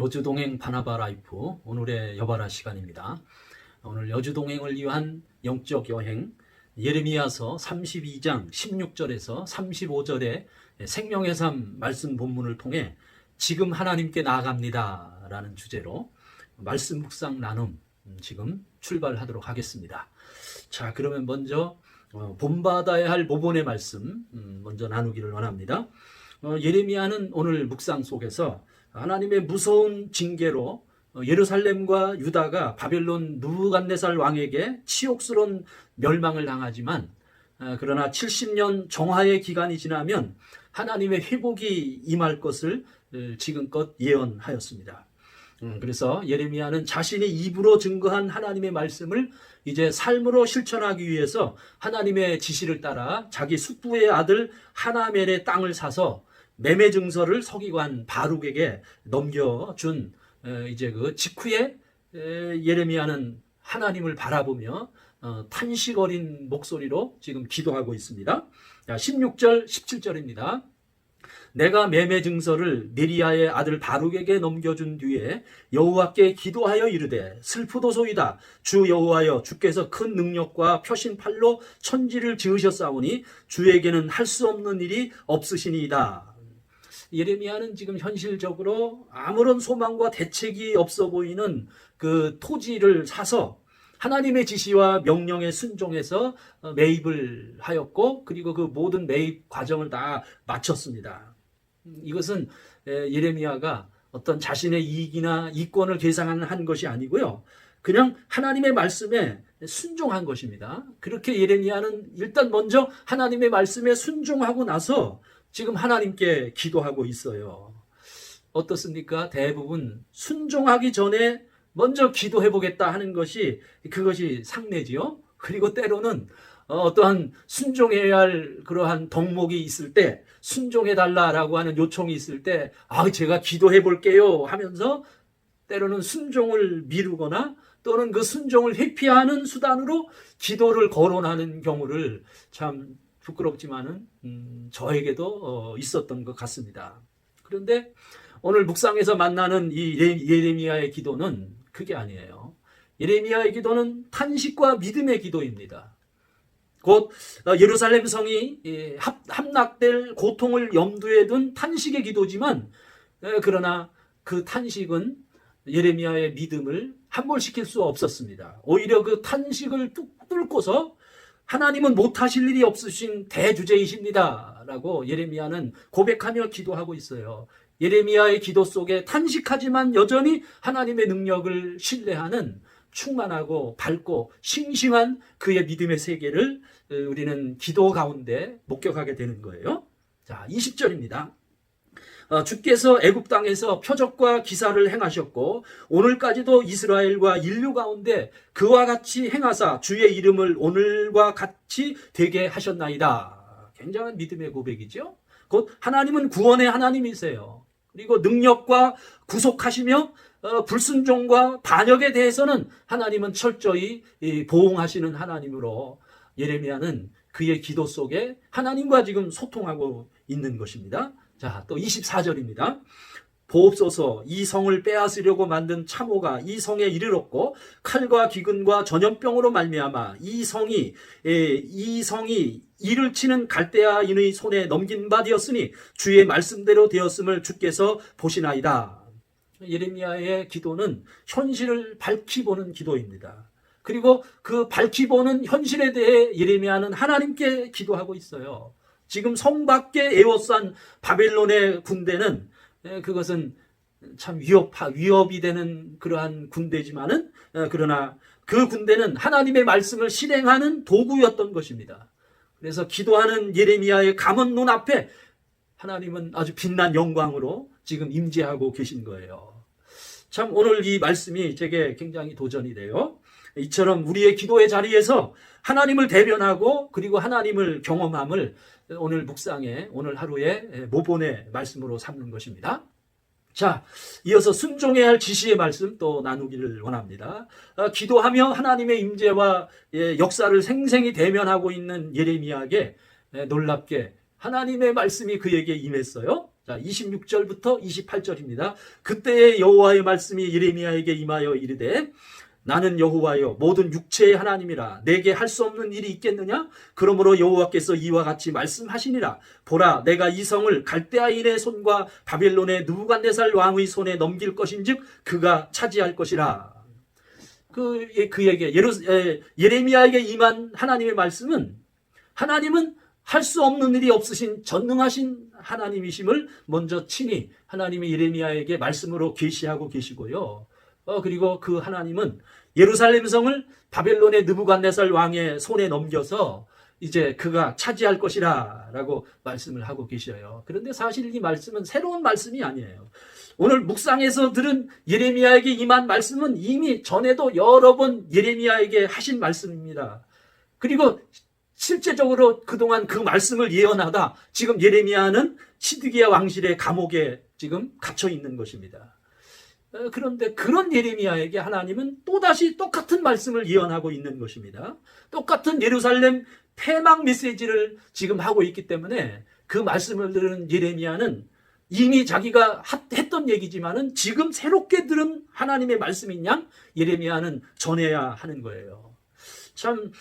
여주동행 바나바 라이프 오늘의 여바라 시간입니다. 오늘 여주동행을 위한 영적 여행 예레미야서 32장 16절에서 35절의 생명의 삶 말씀 본문을 통해 지금 하나님께 나아갑니다 라는 주제로 말씀 묵상 나눔 지금 출발하도록 하겠습니다. 자, 그러면 먼저 본받아야 할 모본의 말씀 먼저 나누기를 원합니다. 예레미야는 오늘 묵상 속에서 하나님의 무서운 징계로 예루살렘과 유다가 바벨론 느부갓네살 왕에게 치욕스러운 멸망을 당하지만 그러나 70년 정화의 기간이 지나면 하나님의 회복이 임할 것을 지금껏 예언하였습니다. 그래서 예레미야는 자신이 입으로 증거한 하나님의 말씀을 이제 삶으로 실천하기 위해서 하나님의 지시를 따라 자기 숙부의 아들 하나멜의 땅을 사서 매매 증서를 서기관 바룩에게 넘겨준 이제 그 직후에 예레미야는 하나님을 바라보며 탄식 어린 목소리로 지금 기도하고 있습니다. 16절 17절입니다. 내가 매매 증서를 네리야의 아들 바룩에게 넘겨준 뒤에 여호와께 기도하여 이르되 슬프도소이다. 주 여호와여, 주께서 큰 능력과 표신 팔로 천지를 지으셨사오니 주에게는 할 수 없는 일이 없으시니이다. 예레미야는 지금 현실적으로 아무런 소망과 대책이 없어 보이는 그 토지를 사서 하나님의 지시와 명령에 순종해서 매입을 하였고, 그리고 그 모든 매입 과정을 다 마쳤습니다. 이것은 예레미야가 어떤 자신의 이익이나 이권을 계산한 것이 아니고요, 그냥 하나님의 말씀에 순종한 것입니다. 그렇게 예레미야는 일단 먼저 하나님의 말씀에 순종하고 나서 지금 하나님께 기도하고 있어요. 어떻습니까? 대부분 순종하기 전에 먼저 기도해 보겠다 하는 것이 그것이 상례지요. 그리고 때로는 어떠한 순종해야 할 그러한 덕목이 있을 때, 순종해 달라라고 하는 요청이 있을 때 제가 기도해 볼게요 하면서 때로는 순종을 미루거나 또는 그 순종을 회피하는 수단으로 기도를 거론하는 경우를 참 부끄럽지만은 저에게도 있었던 것 같습니다. 그런데 오늘 묵상에서 만나는 이 예레미야의 기도는 그게 아니에요. 예레미야의 기도는 탄식과 믿음의 기도입니다. 곧 예루살렘 성이 함락될 고통을 염두에 둔 탄식의 기도지만, 그러나 그 탄식은 예레미야의 믿음을 함몰시킬 수 없었습니다. 오히려 그 탄식을 뚫고서 하나님은 못하실 일이 없으신 대주제이십니다 라고 예레미야는 고백하며 기도하고 있어요. 예레미야의 기도 속에 탄식하지만 여전히 하나님의 능력을 신뢰하는 충만하고 밝고 싱싱한 그의 믿음의 세계를 우리는 기도 가운데 목격하게 되는 거예요. 자, 20절입니다. 주께서 애굽 땅에서 표적과 기사를 행하셨고 오늘까지도 이스라엘과 인류 가운데 그와 같이 행하사 주의 이름을 오늘과 같이 되게 하셨나이다. 굉장한 믿음의 고백이죠. 곧 하나님은 구원의 하나님이세요. 그리고 능력과 구속하시며 불순종과 반역에 대해서는 하나님은 철저히 보응하시는 하나님으로 예레미야는 그의 기도 속에 하나님과 지금 소통하고 있는 것입니다. 자, 또 24절입니다. 보옵소서, 이 성을 빼앗으려고 만든 참호가 이 성에 이르렀고 칼과 기근과 전염병으로 말미암아 이 성이 이를 치는 갈대아인의 손에 넘긴 바 되었으니 주의 말씀대로 되었음을 주께서 보시나이다. 예레미야의 기도는 현실을 밝히 보는 기도입니다. 그리고 그 밝히 보는 현실에 대해 예레미야는 하나님께 기도하고 있어요. 지금 성 밖에 에워싼 바벨론의 군대는 그것은 참 위협이 되는 그러한 군대지만은 그러나 그 군대는 하나님의 말씀을 실행하는 도구였던 것입니다. 그래서 기도하는 예레미야의 감은 눈앞에 하나님은 아주 빛난 영광으로 지금 임재하고 계신 거예요. 참 오늘 이 말씀이 제게 굉장히 도전이 돼요. 이처럼 우리의 기도의 자리에서 하나님을 대변하고 그리고 하나님을 경험함을 오늘 묵상에 오늘 하루의 모본의 말씀으로 삼는 것입니다. 자, 이어서 순종해야 할 지시의 말씀 또 나누기를 원합니다. 기도하며 하나님의 임재와 역사를 생생히 대면하고 있는 예레미야에게 놀랍게 하나님의 말씀이 그에게 임했어요. 자, 26절부터 28절입니다. 그때의 여호와의 말씀이 예레미야에게 임하여 이르되 나는 여호와여 모든 육체의 하나님이라 내게 할 수 없는 일이 있겠느냐? 그러므로 여호와께서 이와 같이 말씀하시니라. 보라 내가 이 성을 갈대아인의 손과 바벨론의 느부갓네살 왕의 손에 넘길 것인즉 그가 차지할 것이라. 그에게 예레미야에게 임한 하나님의 말씀은 하나님은 할 수 없는 일이 없으신 전능하신 하나님이심을 먼저 친히 하나님이 예레미야에게 말씀으로 계시하고 계시고요. 그리고 그 하나님은 예루살렘 성을 바벨론의 느부갓네살 왕의 손에 넘겨서 이제 그가 차지할 것이라 라고 말씀을 하고 계셔요. 그런데 사실 이 말씀은 새로운 말씀이 아니에요. 오늘 묵상에서 들은 예레미야에게 임한 말씀은 이미 전에도 여러 번 예레미야에게 하신 말씀입니다. 그리고 실제적으로 그동안 그 말씀을 예언하다 지금 예레미야는 시드기야 왕실의 감옥에 지금 갇혀 있는 것입니다. 그런데 그런 예레미야에게 하나님은 또다시 똑같은 말씀을 예언하고 있는 것입니다. 똑같은 예루살렘 패망 메시지를 지금 하고 있기 때문에 그 말씀을 들은 예레미야는 이미 자기가 했던 얘기지만은 지금 새롭게 들은 하나님의 말씀인 양 예레미야는 전해야 하는 거예요. 참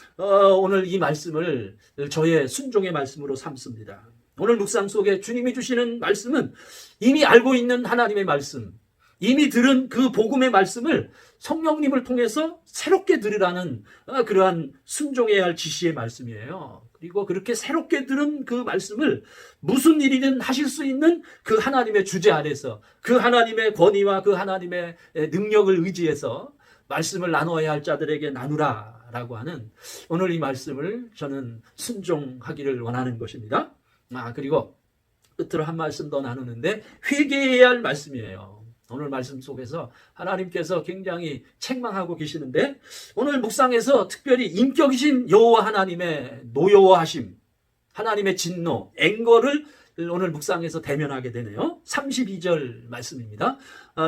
오늘 이 말씀을 저의 순종의 말씀으로 삼습니다. 오늘 묵상 속에 주님이 주시는 말씀은 이미 알고 있는 하나님의 말씀, 이미 들은 그 복음의 말씀을 성령님을 통해서 새롭게 들으라는 그러한 순종해야 할 지시의 말씀이에요. 그리고 그렇게 새롭게 들은 그 말씀을 무슨 일이든 하실 수 있는 그 하나님의 주제 아래서 그 하나님의 권위와 그 하나님의 능력을 의지해서 말씀을 나눠야 할 자들에게 나누라 라고 하는 오늘 이 말씀을 저는 순종하기를 원하는 것입니다. 그리고 끝으로 한 말씀 더 나누는데 회개해야 할 말씀이에요. 오늘 말씀 속에서 하나님께서 굉장히 책망하고 계시는데 오늘 묵상에서 특별히 인격이신 여호와 하나님의 노여워하심, 하나님의 진노, 앵거를 오늘 묵상에서 대면하게 되네요. 32절 말씀입니다.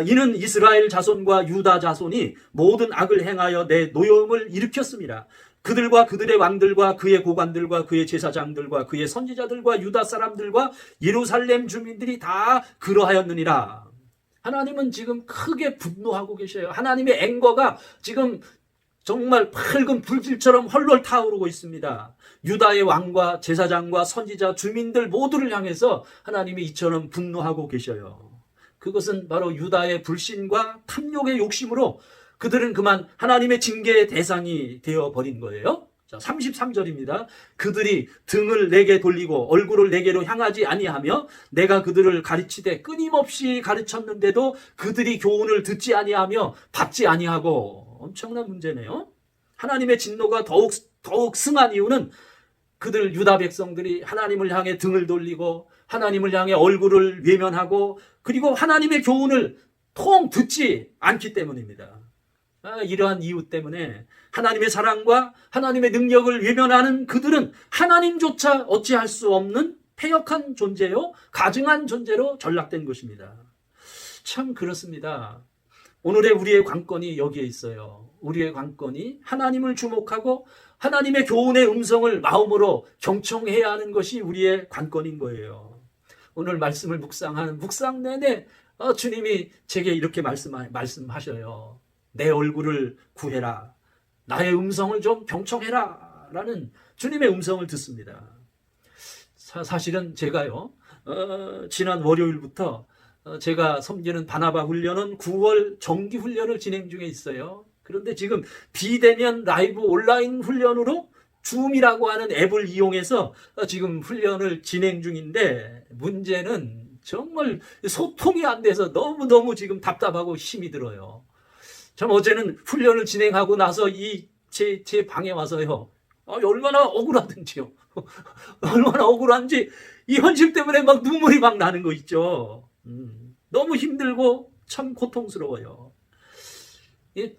이는 이스라엘 자손과 유다 자손이 모든 악을 행하여 내 노여움을 일으켰습니다. 그들과 그들의 왕들과 그의 고관들과 그의 제사장들과 그의 선지자들과 유다 사람들과 예루살렘 주민들이 다 그러하였느니라. 하나님은 지금 크게 분노하고 계셔요. 하나님의 앵거가 지금 정말 밝은 불길처럼 헐렁 타오르고 있습니다. 유다의 왕과 제사장과 선지자 주민들 모두를 향해서 하나님이 이처럼 분노하고 계셔요. 그것은 바로 유다의 불신과 탐욕의 욕심으로 그들은 그만 하나님의 징계의 대상이 되어버린 거예요. 자, 33절입니다. 그들이 등을 내게 돌리고 얼굴을 내게로 향하지 아니하며 내가 그들을 가르치되 끊임없이 가르쳤는데도 그들이 교훈을 듣지 아니하며 받지 아니하고. 엄청난 문제네요. 하나님의 진노가 더욱 승한 이유는 그들 유다 백성들이 하나님을 향해 등을 돌리고 하나님을 향해 얼굴을 외면하고 그리고 하나님의 교훈을 통 듣지 않기 때문입니다. 이러한 이유 때문에 하나님의 사랑과 하나님의 능력을 외면하는 그들은 하나님조차 어찌할 수 없는 패역한 존재요, 가증한 존재로 전락된 것입니다. 참 그렇습니다. 오늘의 우리의 관건이 여기에 있어요. 우리의 관건이 하나님을 주목하고 하나님의 교훈의 음성을 마음으로 경청해야 하는 것이 우리의 관건인 거예요. 오늘 말씀을 묵상하는 묵상 내내 주님이 제게 이렇게 말씀하셔요. 내 얼굴을 구해라. 나의 음성을 좀 경청해라. 라는 주님의 음성을 듣습니다. 사실은 제가요, 지난 월요일부터 제가 섬기는 바나바 훈련은 9월 정기 훈련을 진행 중에 있어요. 그런데 지금 비대면 라이브 온라인 훈련으로 줌이라고 하는 앱을 이용해서 지금 훈련을 진행 중인데 문제는 정말 소통이 안 돼서 너무너무 지금 답답하고 힘이 들어요. 참 어제는 훈련을 진행하고 나서 제 방에 와서요. 얼마나 억울하든지요. 얼마나 억울한지 이 현실 때문에 막 눈물이 막 나는 거 있죠. 너무 힘들고 참 고통스러워요.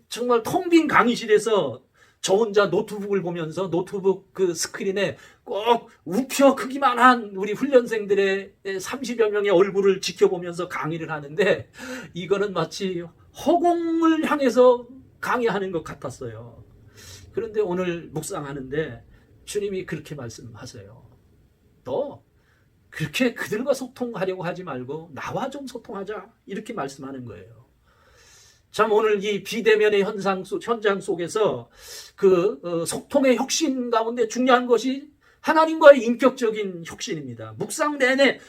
정말 텅 빈 강의실에서 저 혼자 노트북을 보면서 노트북 그 스크린에 꼭 우표 크기만한 우리 훈련생들의 30여 명의 얼굴을 지켜보면서 강의를 하는데 이거는 마치 허공을 향해서 강의하는 것 같았어요. 그런데 오늘 묵상하는데 주님이 그렇게 말씀하세요. 너 그렇게 그들과 소통하려고 하지 말고 나와 좀 소통하자 이렇게 말씀하는 거예요. 참 오늘 이 비대면의 현장 속에서 그 소통의 혁신 가운데 중요한 것이 하나님과의 인격적인 혁신입니다. 묵상 내내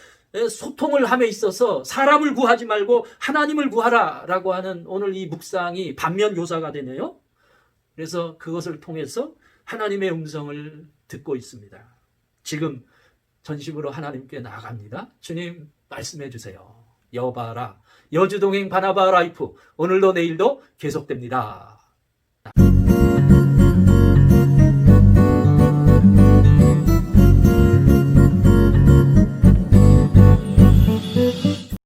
소통을 함에 있어서 사람을 구하지 말고 하나님을 구하라라고 하는 오늘 이 묵상이 반면 교사가 되네요. 그래서 그것을 통해서 하나님의 음성을 듣고 있습니다. 지금 전심으로 하나님께 나아갑니다. 주님 말씀해 주세요. 여봐라. 여주동행 바나바 라이프 오늘도 내일도 계속됩니다.